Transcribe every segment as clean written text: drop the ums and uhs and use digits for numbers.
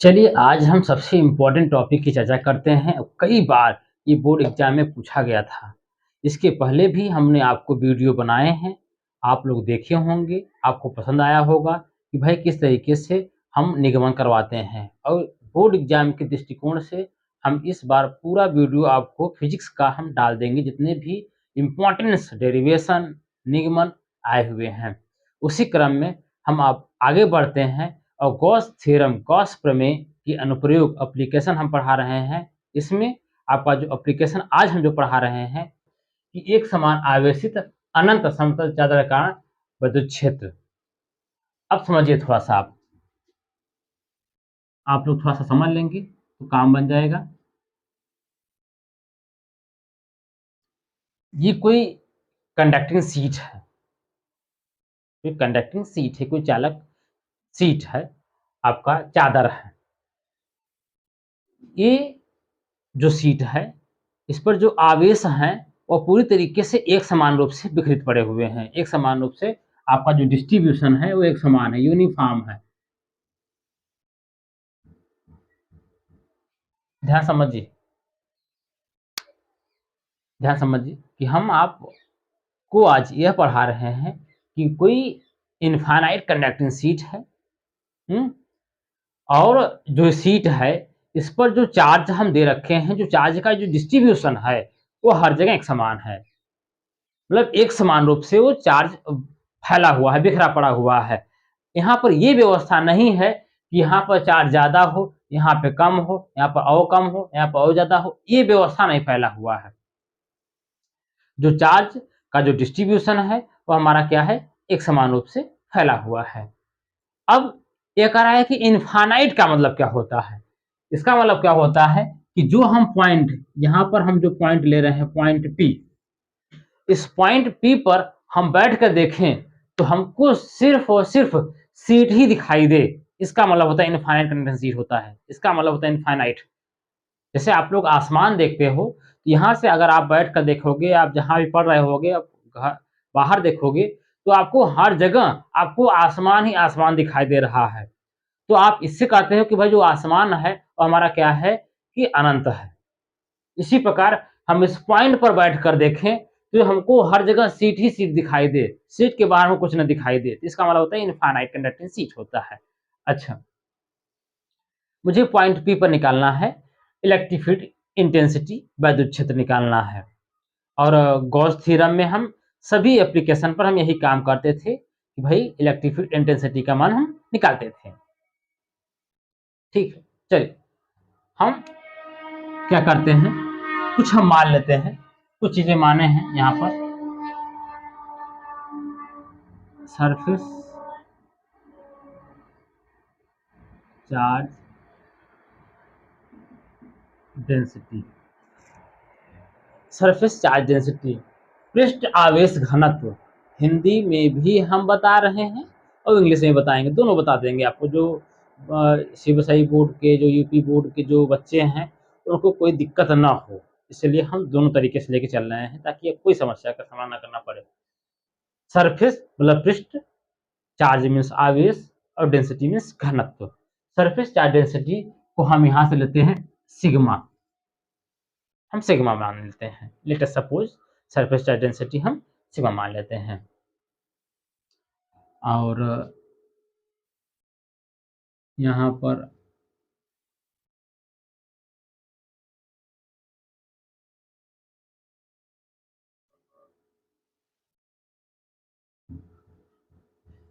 चलिए आज हम सबसे इम्पोर्टेंट टॉपिक की चर्चा करते हैं। कई बार ये बोर्ड एग्जाम में पूछा गया था। इसके पहले भी हमने आपको वीडियो बनाए हैं, आप लोग देखे होंगे, आपको पसंद आया होगा कि भाई किस तरीके से हम निगमन करवाते हैं। और बोर्ड एग्जाम के दृष्टिकोण से हम इस बार पूरा वीडियो आपको फिजिक्स का हम डाल देंगे, जितने भी इम्पोर्टेंस डेरिवेशन निगमन आए हुए हैं। उसी क्रम में हम आप आगे बढ़ते हैं और गॉस थ्योरम, गॉस प्रमेय की अनुप्रयोग एप्लीकेशन हम पढ़ा रहे हैं। इसमें आपका जो एप्लीकेशन आज हम जो पढ़ा रहे हैं कि एक समान आवेशित अनंत समतल चादराकार विद्युत क्षेत्र। अब समझिए थोड़ा सा आप लोग थोड़ा सा समझ लेंगे तो काम बन जाएगा। ये कोई कंडक्टिंग सीट है, कोई कंडक्टिंग सीट है, कोई चालक सीट है, आपका चादर है। ये जो सीट है, इस पर जो आवेश हैं वो पूरी तरीके से एक समान रूप से वितरित पड़े हुए हैं। एक समान रूप से आपका जो डिस्ट्रीब्यूशन है वो एक समान है, यूनिफॉर्म है। ध्यान समझिए, ध्यान समझिए कि हम आपको आज यह पढ़ा रहे हैं कि कोई इनफाइनाइट कंडक्टिंग सीट है। हुँ? और जो सीट है, इस पर जो चार्ज हम दे रखे हैं, जो चार्ज का जो डिस्ट्रीब्यूशन है, वो हर जगह एक समान है। मतलब एक समान रूप से वो चार्ज फैला हुआ है, बिखरा पड़ा हुआ है। यहाँ पर ये व्यवस्था नहीं है कि यहाँ पर चार्ज ज़्यादा हो, यहाँ पे कम हो, यहाँ पर और कम हो, यहाँ पर और ज़्यादा हो, ये व्यवस्था नहीं फैला हुआ है। जो चार्ज का जो डिस्ट्रीब्यूशन है, वो हमारा क्या है, एक समान रूप से फैला हुआ है। अब ये कह रहा है कि इनफाइनाइट का मतलब क्या होता है? इसका मतलब क्या होता है कि जो हम पॉइंट, यहाँ पर हम जो पॉइंट ले रहे हैं, पॉइंट P, इस पॉइंट P पर हम बैठ कर देखें तो हमको सिर्फ और सिर्फ सीट ही दिखाई दे, इसका मतलब होता है इनफाइनाइट कंडक्टिंग सीट होता है। इसका मतलब होता है इनफाइनाइट। जैसे आप लोग आसमान देखते हो, यहाँ से अगर आप बैठ कर देखोगे, आप जहाँ भी पढ़ रहे होगे, आप घर बाहर देखोगे तो आपको हर जगह आपको आसमान ही आसमान दिखाई दे रहा है। तो आप इससे कहते हो कि भाई जो आसमान है वो हमारा क्या है कि अनंत है। इसी प्रकार हम इस पॉइंट पर बैठकर देखें तो हमको हर जगह सीट ही सीट दिखाई दे, सीट के बाहर में कुछ न दिखाई दे, इसका मतलब होता है इनफाइनाइट कंडक्टिंग सीट होता है। अच्छा, मुझे पॉइंट P पर निकालना है, इलेक्ट्रिक फील्ड इंटेंसिटी विद्युत क्षेत्र निकालना है। और गॉस थ्योरम में हम सभी एप्लीकेशन पर हम यही काम करते थे कि भाई इलेक्ट्रिक फील्ड इंटेंसिटी का मान हम निकालते थे। ठीक है, चलिए हम क्या करते हैं, कुछ हम मान लेते हैं, कुछ चीजें माने हैं यहाँ पर। Surface charge density, surface charge density, पृष्ठ आवेश घनत्व, हिंदी में भी हम बता रहे हैं और इंग्लिश में बताएंगे, दोनों बता देंगे आपको। जो सीबीएसई बोर्ड के, जो यूपी बोर्ड के जो बच्चे हैं उनको कोई दिक्कत ना हो, इसलिए हम दोनों तरीके से लेके चल रहे हैं ताकि कोई समस्या का सामना करना पड़े। सरफेस मतलब पृष्ठ, चार्ज मीन्स आवेश और डेंसिटी मीन्स घनत्व। सरफेस चार्ज डेंसिटी को हम यहाँ से लेते हैं सिग्मा, हम सिग्मा मान लेते हैं। Let us suppose surface charge density हम सिग्मा मान लेते हैं। और यहाँ पर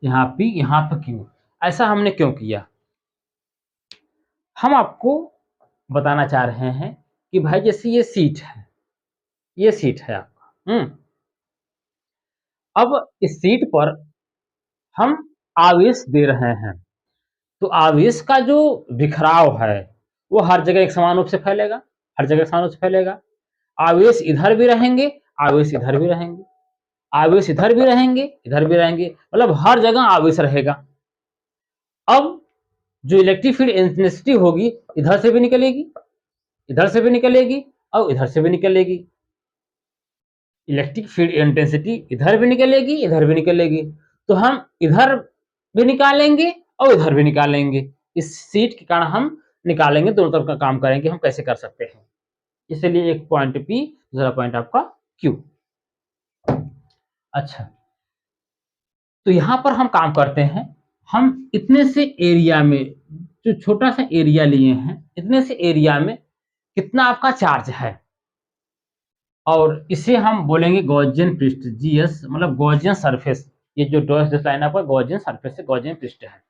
यहाँ P, यहाँ पर Q। ऐसा हमने क्यों किया? हम आपको बताना चाह रहे हैं कि भाई जैसे ये सीट है, ये सीट है आपका। अब इस सीट पर हम आवेश दे रहे हैं, तो आवेश का जो बिखराव है वो हर जगह एक समान रूप से फैलेगा, हर जगह समान रूप से फैलेगा। आवेश इधर भी रहेंगे, आवेश इधर भी रहेंगे, आवेश इधर भी रहेंगे, इधर भी रहेंगे, मतलब हर जगह आवेश रहेगा। अब जो इलेक्ट्रिक फील्ड इंटेंसिटी होगी, इधर से भी निकलेगी, इधर से भी निकलेगी और इधर से भी निकलेगी। इलेक्ट्रिक फील्ड इंटेंसिटी इधर भी निकलेगी, इधर भी निकलेगी, तो हम इधर भी निकालेंगे और इधर भी निकालेंगे। इस सीट के कारण हम निकालेंगे, दोनों तरफ का काम करेंगे हम कैसे कर सकते हैं। इसलिए एक पॉइंट P, दूसरा पॉइंट आपका Q। अच्छा, तो यहां पर हम काम करते हैं, हम इतने से एरिया में, जो छोटा सा एरिया लिए हैं, इतने से एरिया में कितना आपका चार्ज है, और इसे हम बोलेंगे गॉसियन पृष्ठ, जीएस मतलब गॉसियन सरफेस। ये जो डॉट्स लाइन आपका गॉसियन सरफेस से गॉसियन पृष्ठ है,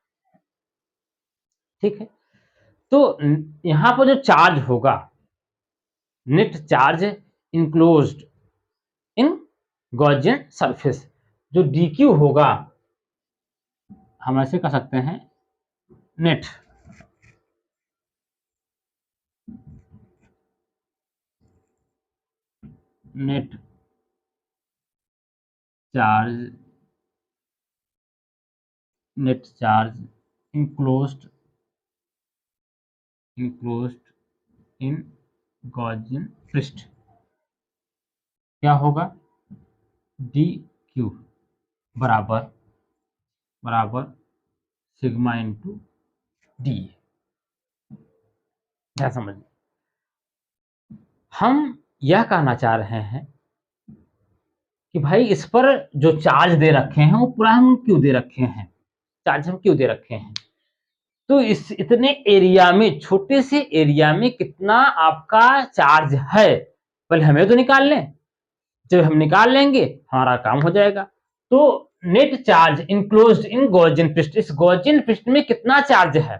ठीक है। तो यहां पर जो चार्ज होगा, नेट चार्ज इनक्लोज्ड इन गॉसियन सरफेस, जो dq होगा, हम ऐसे कर सकते हैं, net net charge enclosed in Gaussian पृष्ठ क्या होगा, dq बराबर सिग्मा इंटू डी। क्या समझ, हम यह कहना चाह रहे हैं कि भाई इस पर जो चार्ज दे रखे हैं वो पूरा हम क्यों दे रखे हैं, चार्ज हम क्यों दे रखे हैं। तो इस इतने एरिया में, छोटे से एरिया में कितना आपका चार्ज है, पहले हमें तो निकाल लें। जब हम निकाल लेंगे हमारा काम हो जाएगा। तो नेट चार्ज इनक्लोज्ड इन गॉसियन पृष्ठ, इस गॉसियन पृष्ठ में कितना चार्ज है,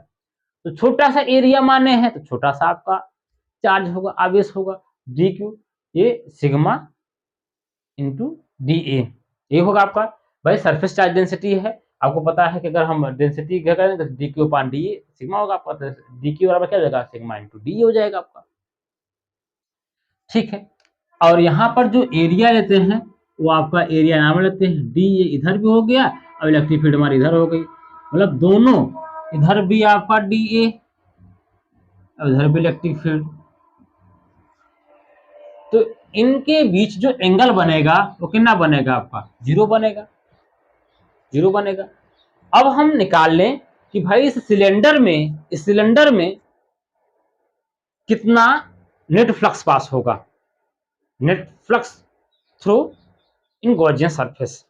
तो छोटा सा एरिया माने हैं तो छोटा सा आपका चार्ज होगा, आवेश होगा, डी क्यू, ये सिग्मा इंटू डी ए होगा आपका। भाई सरफेस चार्ज डेंसिटी है, आपको पता है कि अगर हम डेंसिटी क्या करें तो D Q upon D A sigma होगा आपका, तो डी क्यू बराबर क्या हो जाएगा, सिग्मा इंटू डी हो जाएगा आपका, ठीक है। और यहाँ पर जो एरिया लेते हैं वो आपका एरिया नाम लेते हैं, डी ए इधर भी हो गया और इलेक्ट्रिक फील्ड हमारी इधर हो गई, मतलब दोनों, इधर भी आपका डी ए और इधर भी इलेक्ट्रिक फील्ड। तो इनके बीच जो एंगल बनेगा वो कितना बनेगा आपका, जीरो बनेगा, जीरो बनेगा। अब हम निकाल लें कि भाई इस सिलेंडर में कितना नेट फ्लक्स पास होगा, net flux through in Gaussian surface,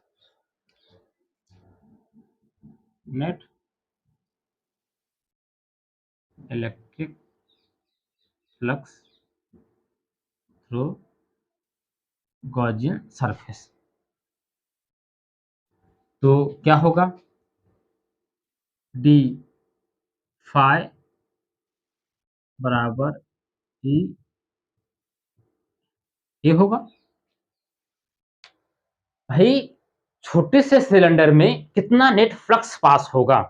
net electric flux through Gaussian surface. तो क्या होगा, डी फाई बराबर ई ये होगा। भाई छोटे से सिलेंडर में कितना नेट फ्लक्स पास होगा,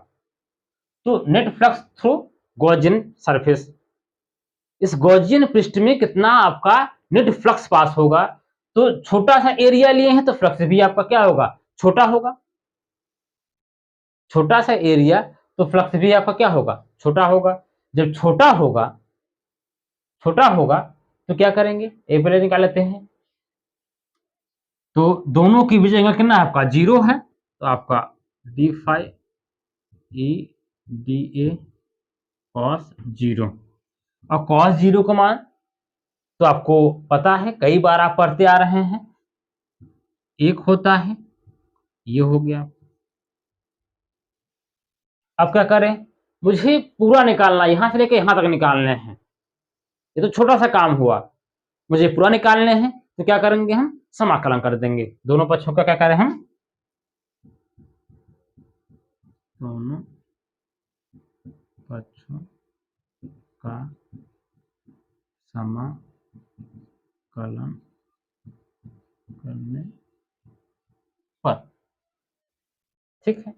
तो net flux through Gaussian surface, इस गॉसियन पृष्ठ में कितना आपका नेट फ्लक्स पास होगा। तो छोटा सा एरिया लिए हैं तो फ्लक्स भी आपका क्या होगा, छोटा होगा, छोटा सा एरिया तो फ्लक्स भी आपका क्या होगा, छोटा होगा। जब छोटा होगा तो क्या करेंगे, एक पहले निकाल लेते हैं, तो दोनों की बीच एंगल कितना है आपका, जीरो है, तो आपका D phi E D A cos zero, और कॉस जीरो का मान तो आपको पता है, कई बार आप पढ़ते आ रहे हैं, एक होता है, ये हो गया। अब क्या करें, मुझे पूरा निकालना, यहां से लेकर यहां तक निकालने हैं, ये तो छोटा सा काम हुआ, मुझे पूरा निकालने हैं, तो क्या करेंगे, हम समाकलन कर देंगे, दोनों पक्षों का क्या करें हम, दोनों पक्षों का समाकलन करने पर, ठीक है।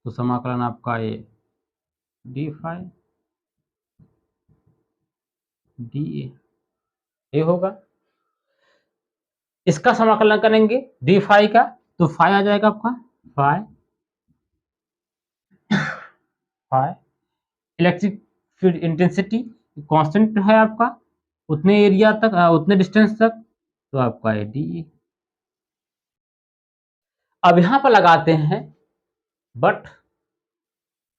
तो समाकलन आपका ये डी फाई डी ए होगा, इसका समाकलन करेंगे डी फाई का, तो फाई आ जाएगा आपका, phi electric field intensity constant है आपका, उतने एरिया तक, उतने डिस्टेंस तक, तो आपका है डी। अब यहां पर लगाते हैं बट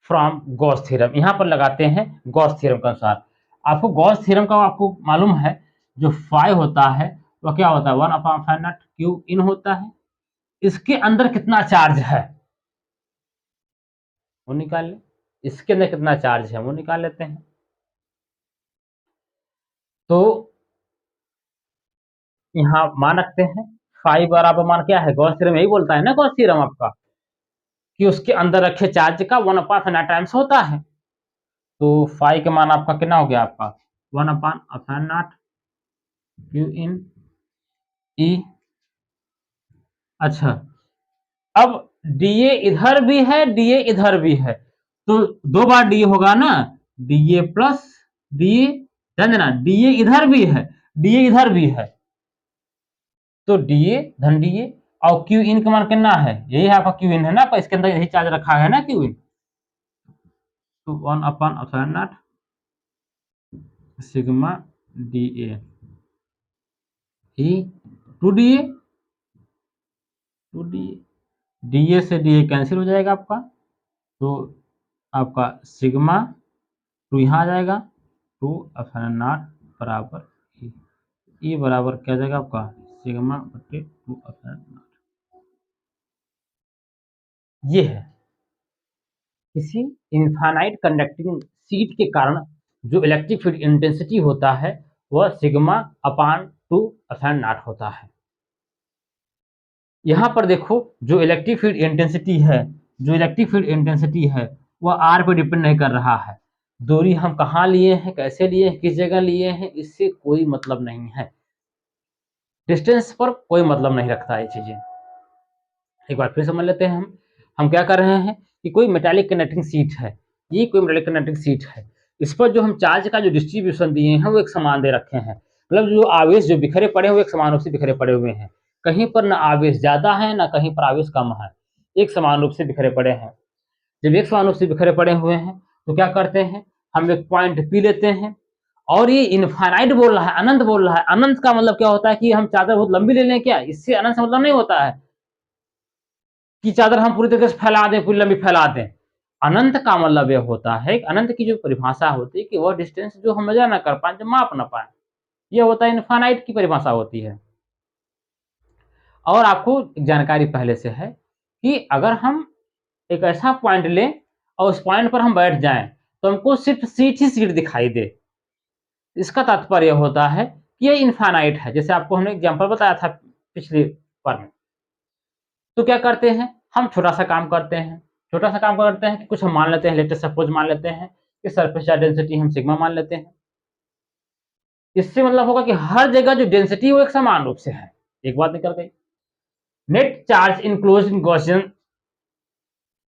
फ्रॉम गॉस थ्योरम, यहाँ पर लगाते हैं गॉस थ्योरम के अनुसार। आपको गॉस थ्योरम का आपको मालूम है, जो फाई होता है वह क्या होता है, 1/n क्यू इन होता है। इसके अंदर कितना चार्ज है वो निकाल ले, इसके अंदर कितना चार्ज है वो निकाल लेते हैं। तो यहाँ मान रखते हैं फाई बराबर मान क्या है, गॉस थ्योरम यही बोलता है ना, गॉस थ्योरम आपका, कि उसके अंदर रखे चार्ज का 1/n टाइम्स होता है। तो फाई का मान आपका कितना हो गया, आपका 1/n क्यू इन ई। अच्छा, अब डीए इधर भी है, डीए इधर भी है, तो 2 बार डीए होगा ना, डीए प्लस डीए, ध्यान देना डीए इधर भी है, डीए इधर भी है, तो डीए धन डीए, और क्यू इन का मान कितना है, यही है आपका क्यू इन है ना, पर इसके अंदर यही चार्ज रखा है ना क्यू इन। तो 1/n सिग्मा डीए ई 2 डीए से डीए कैंसिल हो जाएगा आपका, तो आपका सिग्मा 2 यहाँ आ जाएगा, 2/n बराबर ई बराबर क्या जाएगा आपका सिग्मा बटे 2/n। ये है किसी इनफाइनाइट कंडक्टिंग शीट के कारण जो इलेक्ट्रिक फील्ड इंटेंसिटी होता है वह सिग्मा अपान 2/n होता है। यहाँ पर देखो जो इलेक्ट्रिक फील्ड इंटेंसिटी है, जो इलेक्ट्रिक फील्ड इंटेंसिटी है वह आर पर डिपेंड नहीं कर रहा है। दूरी हम कहाँ लिए हैं, कैसे लिए हैं, किस जगह लिए हैं, इससे कोई मतलब नहीं है। डिस्टेंस पर कोई मतलब नहीं रखता ये चीजें। एक बार फिर समझ लेते हैं हम क्या कर रहे हैं कि कोई मेटालिक कंडक्टिंग शीट है, ये कोई मेटालिक कंडक्टिंग शीट है, इस पर जो हम चार्ज का जो डिस्ट्रीब्यूशन दिए हैं वो एक समान दे रखे हैं, मतलब जो आवेश जो बिखरे पड़े हुए एक समान रूप से बिखरे पड़े हुए हैं, कहीं पर ना आवेश ज्यादा है ना कहीं पर आवेश कम है, एक समान रूप से बिखरे पड़े हैं। जब एक समान रूप से बिखरे पड़े हुए हैं तो क्या करते हैं, हम एक पॉइंट पी लेते हैं, और ये इनफाइनाइट बोल रहा है, अनंत बोल रहा है। अनंत का मतलब क्या होता है कि हम चादर बहुत लंबी ले लें क्या, इससे अनंत से मतलब नहीं होता है कि चादर हम पूरी तरीके से फैला दें, पूरी लंबी फैला दें। अनंत का मतलब यह होता है, अनंत की जो परिभाषा होती है कि वह डिस्टेंस जो हम मेजर ना कर पाए, जो माप ना पाए, यह होता है इनफाइनाइट की परिभाषा होती है। और आपको जानकारी पहले से है कि अगर हम एक ऐसा पॉइंट लें और उस पॉइंट पर हम बैठ जाएं तो हमको सिर्फ सीट ही सीट दिखाई दे, इसका तात्पर्य होता है कि यह इनफाइनाइट है। जैसे आपको हमने एग्जांपल बताया था पिछले बार में। तो क्या करते हैं, हम छोटा सा काम करते हैं, छोटा सा काम करते हैं कि कुछ हम मान लेते हैं, लेट सपोज मान लेते हैं कि सरफेस चार्ज डेंसिटी हम सिग्मा मान लेते हैं। इससे मतलब होगा कि हर जगह जो डेंसिटी वो एक समान रूप से है। एक बात निकल गई। Net charge enclose in Gaussian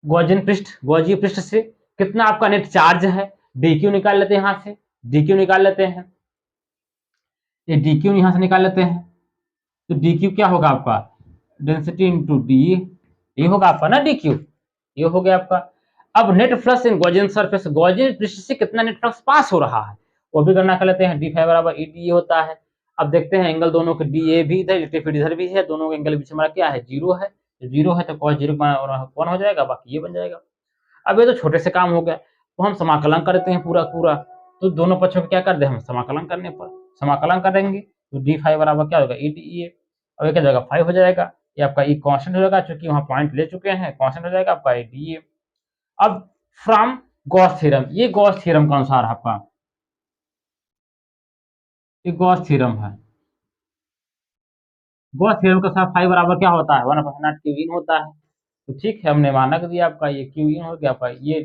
Gaussian पृष्ठ से कितना आपका नेट चार्ज है, डीक्यू निकाल लेते हैं, यहां से डीक्यू निकाल लेते हैं, ये डीक्यू यहां से निकाल लेते हैं। तो डीक्यू क्या होगा आपका, डेंसिटी इंटू डी, ये होगा आपका ना डीक्यू, ये हो गया आपका। अब net flux in Gaussian surface, Gaussian पृष्ठ से कितना नेट फ्लक्स पास हो रहा है वो भी गणना कर लेते हैं। डी फाई बराबर ई डी होता है। अब देखते हैं एंगल दोनों के, डी ए भी इधर, इलेक्ट्रिक फील्ड इधर भी है, दोनों के एंगल के बीच हमारा क्या है, जीरो है। जीरो है तो कॉस जीरो वन हो जाएगा, बाकी ये बन जाएगा। अब ये तो छोटे से काम हो गया, तो हम समाकलन करते हैं पूरा पूरा। तो दोनों पक्षों को क्या कर दे हम समाकलन करने पर, समाकलन करेंगे तो डी फाई बराबर क्या होगा, ई डी ए। अब ये क्या जाएगा, 5 हो जाएगा, ये आपका ई कांस्टेंट हो जाएगा, चूंकि वहां पॉइंट ले चुके हैं, कांस्टेंट हो जाएगा आपका ई डी ए। अब फ्रॉम गॉस थ्योरम, ये गॉस थ्योरम के अनुसार आपका ये गॉस थ्योरम है। गॉस थ्योरम के साथ फाई बराबर क्या होता है, 1/0 क्यू इन होता है। तो ठीक है, हमने मानक दिया आपका, ये क्यू इन हो गया आपका। ये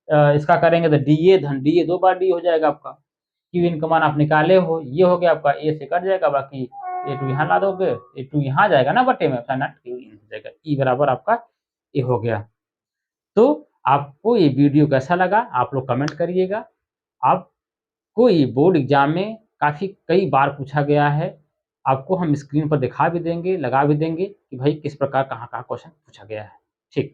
इसका करेंगे तो डी ए धन डी ए, 2 बार डी हो जाएगा आपका। क्यू इन का मान आप निकाले हो, ये हो गया आपका, ए से कट जाएगा, बाकी ए टू यहाँ ला दोगे, ए टू यहाँ जाएगा ना बटे में, नॉट क्यू इन हो जाएगा, ई बराबर आपका ए हो गया। तो आपको ये वीडियो कैसा लगा आप लोग कमेंट करिएगा। आपको ये बोर्ड एग्जाम में काफ़ी कई बार पूछा गया है, आपको हम स्क्रीन पर दिखा भी देंगे, लगा भी देंगे कि भाई किस प्रकार कहाँ-कहाँ क्वेश्चन पूछा गया है। ठीक।